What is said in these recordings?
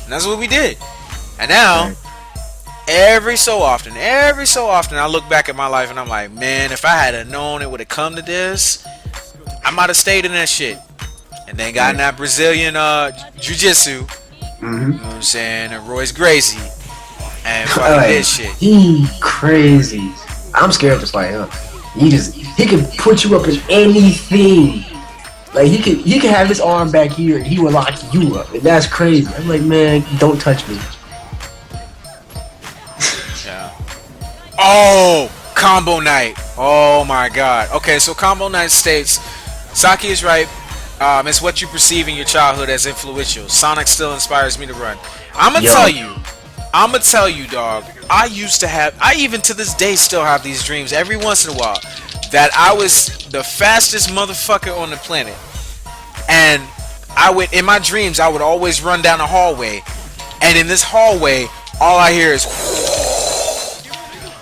And that's what we did. And now, every so often, I look back at my life and I'm like, man, if I had known it would have come to this, I might have stayed in that shit. And then got in that Brazilian jiu-jitsu. You know what I'm saying? And Royce Gracie. And fucking this shit. He crazy. I'm scared just like him. He can put you up in anything. Like he can have his arm back here and he will lock you up. And that's crazy. I'm like, man, don't touch me. Yeah. Oh, combo night. Oh my god. Okay, so combo night states, Saki is right. It's what you perceive in your childhood as influential. Sonic still inspires me to run. I'ma tell you, dog. I even to this day still have these dreams every once in a while that I was the fastest motherfucker on the planet. And in my dreams, I would always run down a hallway. And in this hallway, all I hear is,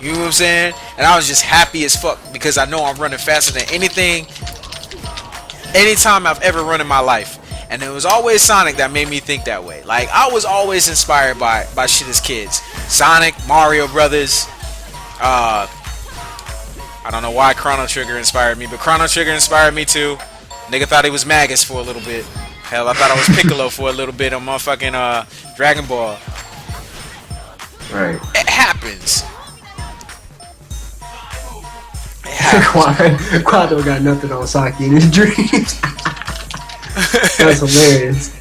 you know what I'm saying? And I was just happy as fuck because I know I'm running faster than anytime I've ever run in my life. And it was always Sonic that made me think that way. Like, I was always inspired by shit as kids. Sonic, Mario Brothers. I don't know why Chrono Trigger inspired me, but Chrono Trigger inspired me too. Nigga thought he was Magus for a little bit. Hell, I thought I was Piccolo for a little bit on motherfucking Dragon Ball. Right. It happens. Quado got nothing on Saki in his dreams. That's hilarious.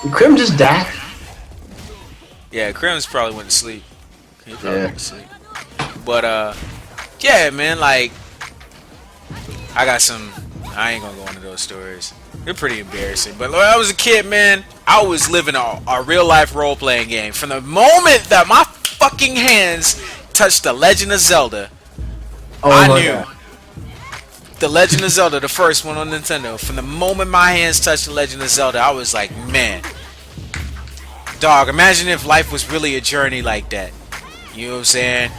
Did Crim just die? Yeah, Crim's probably went to sleep. He probably went to sleep. But yeah, man, like I ain't gonna go into those stories. They're pretty embarrassing. But when I was a kid, man, I was living a real life role playing game. From the moment that my fucking hands touched The Legend of Zelda, I knew. God. The Legend of Zelda, the first one on Nintendo. From the moment my hands touched The Legend of Zelda, I was like, man, dog, imagine if life was really a journey like that. You know what I'm saying?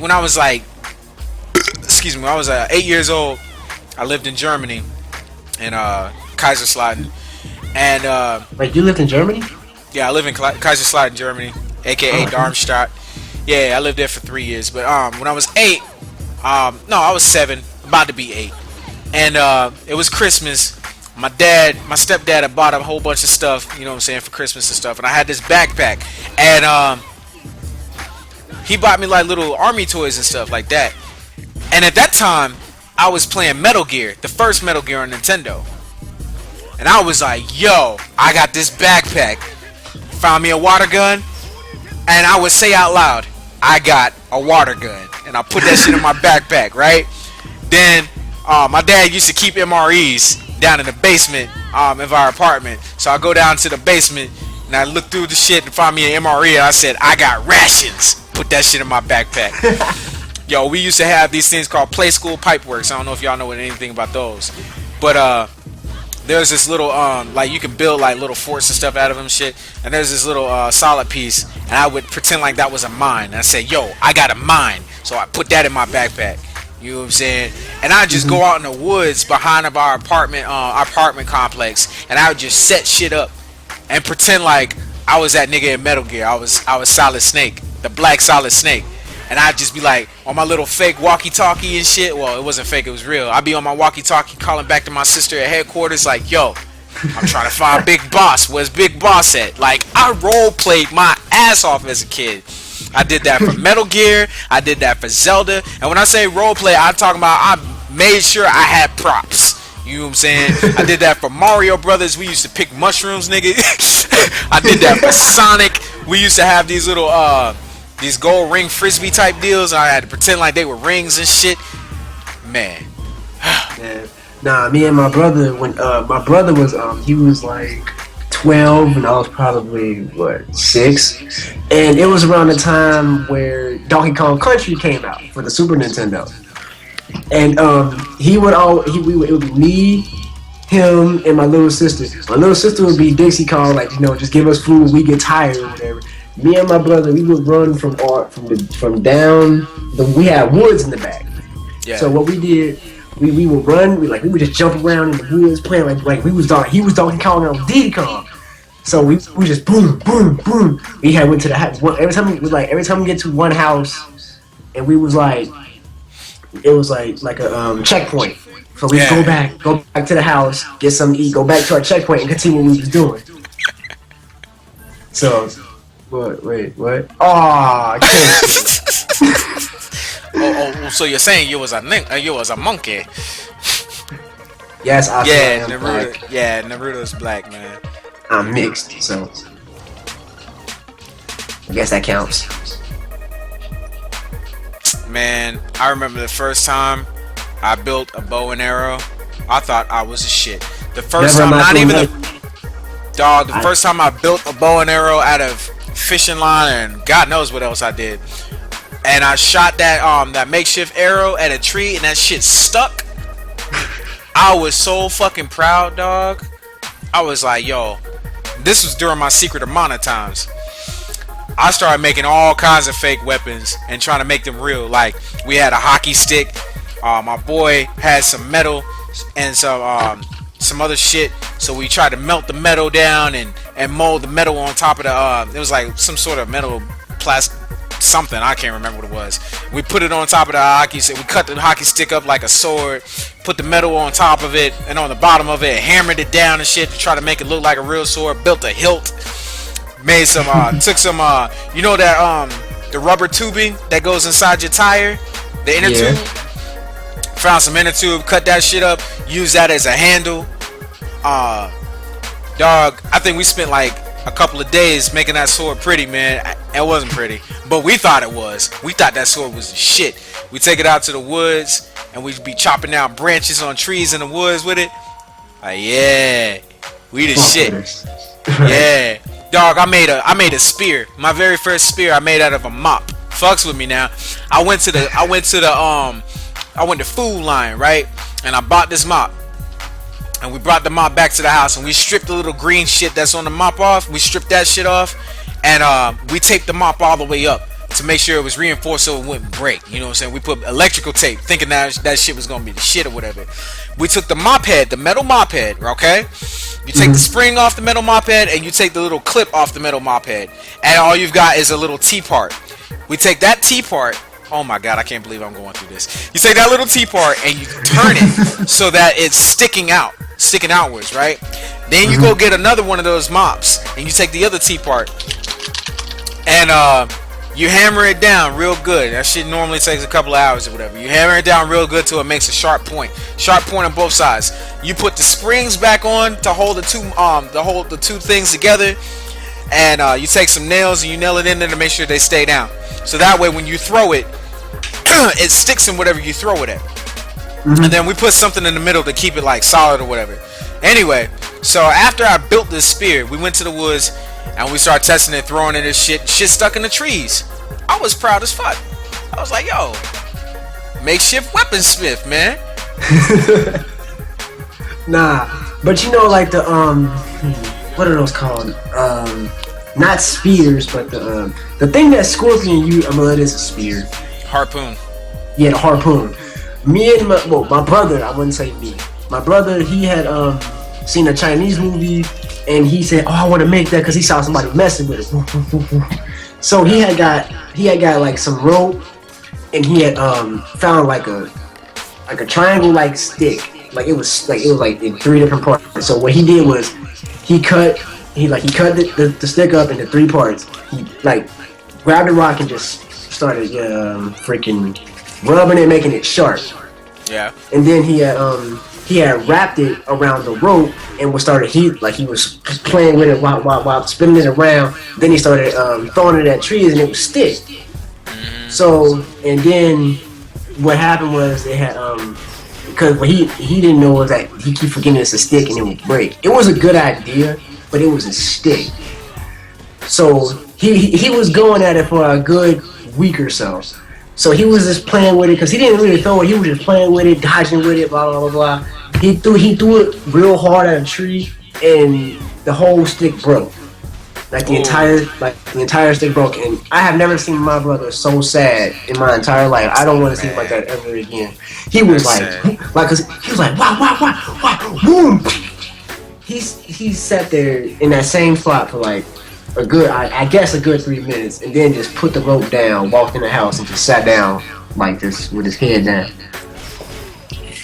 When I was like, when I was 8 years old, I lived in Germany, in Kaiserslautern. And wait, you lived in Germany? Yeah, I live in Kaiserslautern, Germany, aka Darmstadt. Yeah, I lived there for 3 years. But when I was 8, I was 7, about to be 8, and it was Christmas. My stepdad had bought a whole bunch of stuff, you know what I'm saying, for Christmas and stuff. And I had this backpack, and he bought me like little army toys and stuff like that. And at that time, I was playing Metal Gear, the first Metal Gear on Nintendo. And I was like, yo, I got this backpack. Found me a water gun, and I would say out loud, I got a water gun. And I put that shit in my backpack, right? Then my dad used to keep MREs down in the basement of our apartment. So I go down to the basement and I look through the shit and find me an MRE, and I said, I got rations. Put that shit in my backpack. Yo, we used to have these things called Play School Pipeworks. I don't know if y'all know anything about those. But there's this little like you can build like little forts and stuff out of them shit. And there's this little solid piece, and I would pretend like that was a mine. And I said, yo, I got a mine. So I put that in my backpack. You know what I'm saying? And I just go out in the woods behind of our apartment complex, and I would just set shit up and pretend like I was that nigga in Metal Gear. I was Solid Snake, the black Solid Snake. And I'd just be like on my little fake walkie-talkie and shit. Well, it wasn't fake, it was real. I'd be on my walkie-talkie calling back to my sister at headquarters like, yo, I'm trying to find Big Boss. Where's Big Boss at? Like, I role-played my ass off as a kid. I did that for Metal Gear. I did that for Zelda. And when I say role-play, I'm talking about I made sure I had props. You know what I'm saying? I did that for Mario Brothers. We used to pick mushrooms, nigga. I did that for Sonic. We used to have these little these gold ring frisbee type deals. I had to pretend like they were rings and shit. Man. Yeah. Nah, me and my brother, when my brother was he was like 12 and I was probably 6, and it was around the time where Donkey Kong Country came out for the Super Nintendo. And it would be me, him, and my little sister. My little sister would be Dixie Kong, like, you know, just give us food when we get tired or whatever. Me and my brother, we would run from down. We had woods in the back. Yeah. So what we did, we would run. We would just jump around in the woods, playing like he was Donkey Kong and I was Diddy Kong. So we just boom, boom, boom. We had went to the house. Every time we get to one house, and we was like, it was like a checkpoint. So we Yeah. go back to the house, get something to eat, go back to our checkpoint, and continue what we was doing. So, wait, what? Oh, I can't. So you're saying you was a monkey? Yes, I Yeah, am Naruto. black. Yeah, Naruto's black, man. I'm mixed, so I guess that counts. Man, I remember the first time I built a bow and arrow. I thought I was a shit. The first Never time, not even mind. the first time I built a bow and arrow out of fishing line and God knows what else I did. And I shot that makeshift arrow at a tree and that shit stuck. I was so fucking proud, dog. I was like, yo, this was during my Secret of Mana times. I started making all kinds of fake weapons and trying to make them real. Like, we had a hockey stick. My boy had some metal and some other shit. So we tried to melt the metal down and mold the metal on top of the. It was like some sort of metal plastic something. I can't remember what it was. We put it on top of the hockey stick. We cut the hockey stick up like a sword. Put the metal on top of it and on the bottom of it. Hammered it down and shit to try to make it look like a real sword. Built a hilt. Made some. Took some. You know that the rubber tubing that goes inside your tire, the inner tube. Found some inner tube. Cut that shit up. Use that as a handle. Dog. I think we spent like a couple of days making that sword pretty, man. It wasn't pretty, but we thought it was. We thought that sword was the shit. We take it out to the woods and we'd be chopping down branches on trees in the woods with it. Yeah, we the shit. Yeah, dog. I made a spear. My very first spear I made out of a mop. Fucks with me now. I went to Food Line, right, and I bought this mop. And we brought the mop back to the house and we stripped the little green shit that's on the mop off. We stripped that shit off and we taped the mop all the way up to make sure it was reinforced so it wouldn't break. You know what I'm saying? We put electrical tape thinking that shit was going to be the shit or whatever. We took the mop head, the metal mop head, okay? You take the spring off the metal mop head and you take the little clip off the metal mop head. And all you've got is a little T-part. We take that T-part. Oh my God, I can't believe I'm going through this. You take that little T-part and you turn it so that it's sticking outwards, right? Then you go get another one of those mops and you take the other T-part and you hammer it down real good. That shit normally takes a couple of hours or whatever. You hammer it down real good till it makes a sharp point on both sides. You put the springs back on to hold the two things together, and you take some nails and you nail it in there to make sure they stay down. So that way when you throw it, it sticks in whatever you throw it at. And then we put something in the middle to keep it like solid or whatever. Anyway, so after I built this spear, we went to the woods and we started testing it, throwing it and shit stuck in the trees. I was proud as fuck. I was like, yo, makeshift weaponsmith, man. Nah, but you know, like the what are those called? Not spears, but the thing that Scorpion used. I'm gonna let this a spear. Harpoon. Yeah, the harpoon. Me and my brother. I wouldn't say me. My brother, he had seen a Chinese movie, and he said, "Oh, I want to make that," because he saw somebody messing with it. So he had got like some rope, and he had found like a triangle like stick. Like it was like in 3 different parts. So what he did was he cut the stick up into 3 parts. He like grabbed a rock and just started freaking rubbing it, making it sharp. Yeah. And then he had wrapped it around the rope and he was playing with it while spinning it around. Then he started throwing it at trees and it would stick. So and then what happened was they had because what he didn't know was that he keep forgetting it's a stick and it would break. It was a good idea, but it was a stick. So he was going at it for a good week or so. So he was just playing with it because he didn't really throw it. He was just playing with it, dodging with it, blah blah blah blah. He threw it real hard at a tree, and the whole stick broke. Like the entire stick broke. And I have never seen my brother so sad in my entire life. I don't want to see him like that ever again. He was cause he was like, wow, boom. he sat there in that same spot for like a good, I guess a good 3 minutes, and then just put the rope down, walked in the house, and just sat down like this with his head down.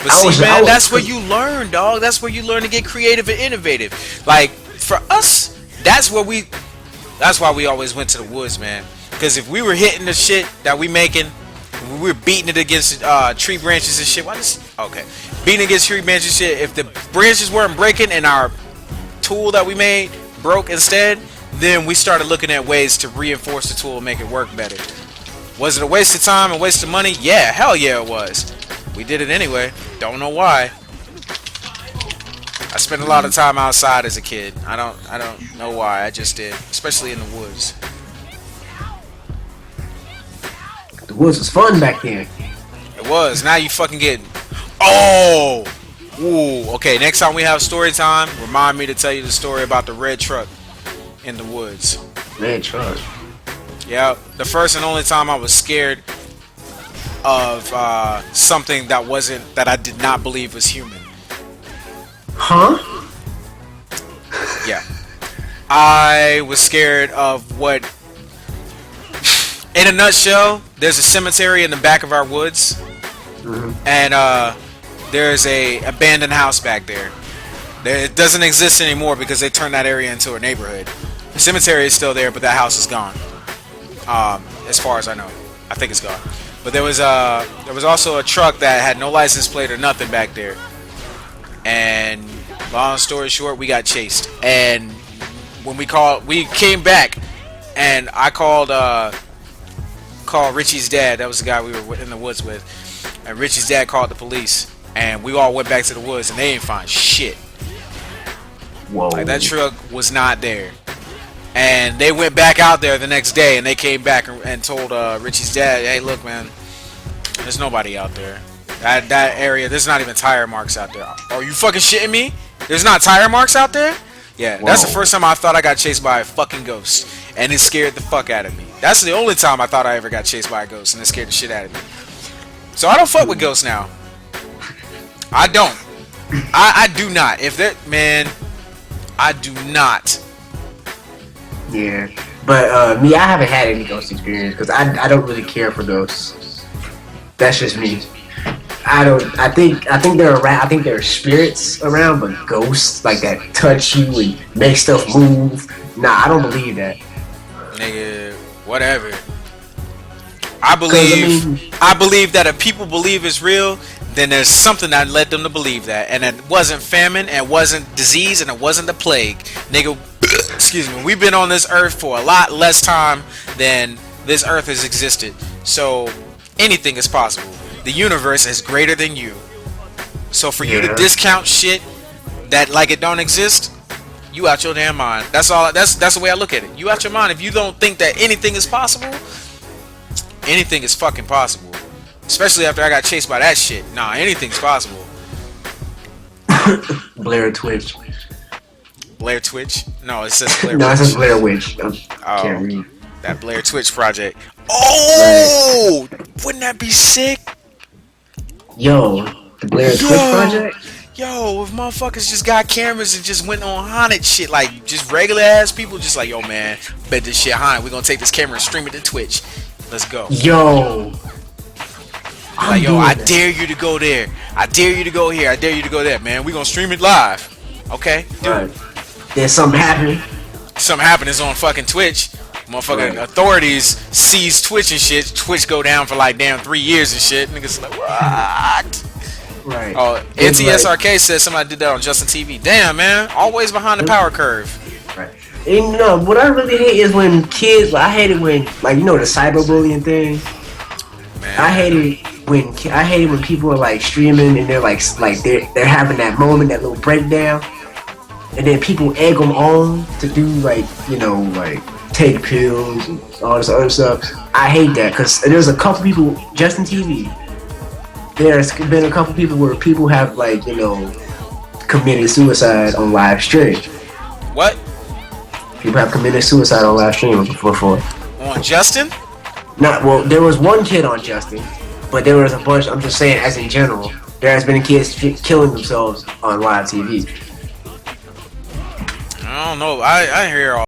But see, man, that's where you learn, dog. That's where you learn to get creative and innovative. Like for us, that's why we always went to the woods, man. Because if we were hitting the shit that we making, we were beating it against tree branches and shit. Beating against tree branches and shit. If the branches weren't breaking and our tool that we made broke instead, then we started looking at ways to reinforce the tool and make it work better. Was it a waste of time and waste of money? Yeah, hell yeah it was. We did it anyway. Don't know why. I spent a lot of time outside as a kid. I don't know why. I just did, especially in the woods. The woods was fun back then. It was. Now you fucking get. Oh. Ooh. Okay. Next time we have story time, remind me to tell you the story about the red truck in the woods. Red truck. Yeah. The first and only time I was scared of something that I did not believe was human. Huh? Yeah. I was scared of what. In a nutshell, there's a cemetery in the back of our woods, and there's a abandoned house back there. It doesn't exist anymore because they turned that area into a neighborhood. The cemetery is still there, but that house is gone. As far as I know, I think it's gone. But there was also a truck that had no license plate or nothing back there. And long story short, we got chased. And when we came back, and I called Richie's dad. That was the guy we were in the woods with. And Richie's dad called the police, and we all went back to the woods, and they didn't find shit. Whoa! Like that truck was not there. And they went back out there the next day, and they came back and told Richie's dad, "Hey, look, man, there's nobody out there. That area, there's not even tire marks out there. Are you fucking shitting me? There's not tire marks out there?" Yeah, Whoa. That's the first time I thought I got chased by a fucking ghost, and it scared the fuck out of me. That's the only time I thought I ever got chased by a ghost, and it scared the shit out of me. So I don't fuck with ghosts now. I don't. I do not. If that man, I do not. Yeah, but me, I haven't had any ghost experience because I don't really care for ghosts. That's just me. I think they're around. I think there are spirits around, but ghosts like that touch you and make stuff move. Nah, I don't believe that. Nigga, whatever. I believe that if people believe it's real, then there's something that led them to believe that, and it wasn't famine, and it wasn't disease, and it wasn't the plague. Nigga, excuse me. We've been on this earth for a lot less time than this earth has existed. So anything is possible. The universe is greater than you. So for you to discount shit that like it don't exist, you out your damn mind. That's all. That's the way I look at it. You out your mind if you don't think that anything is possible. Anything is fucking possible. Especially after I got chased by that shit. Nah, anything's possible. Blair Twitch. Blair Twitch? No, it says Blair. No, it says Blair Witch. Can't read. That Blair Twitch project. Oh, wouldn't that be sick? Yo, the Blair Twitch project. Yo, if motherfuckers just got cameras and just went on haunted shit, like just regular ass people, just like, yo man, bet this shit haunted. We're gonna take this camera and stream it to Twitch. Let's go. Yo. Like, yo, I dare you to go there. I dare you to go here. I dare you to go there, man. We're gonna stream it live. Okay? Right. There's something happening. Something happened is on fucking Twitch. Motherfucking authorities seize Twitch and shit. Twitch go down for like damn 3 years and shit. Niggas like, what? Right. Oh, NTSRK says somebody did that on Justin TV. Damn, man. Always behind the power curve. Right. And what I really hate is when kids, I hate it when, like, you know, the cyberbullying thing. Man. I hate it when people are like streaming and they're like they're having that moment, that little breakdown, and then people egg them on to do like, you know, like take pills and all this other stuff. I hate that because there's a couple people, Justin TV. There's been a couple people where people have like, you know, committed suicide on live stream. What? People have committed suicide on live stream before. On Justin? Well, there was one kid on Justin, but there was a bunch. I'm just saying, as in general, there has been kids killing themselves on live TV. I don't know. I hear all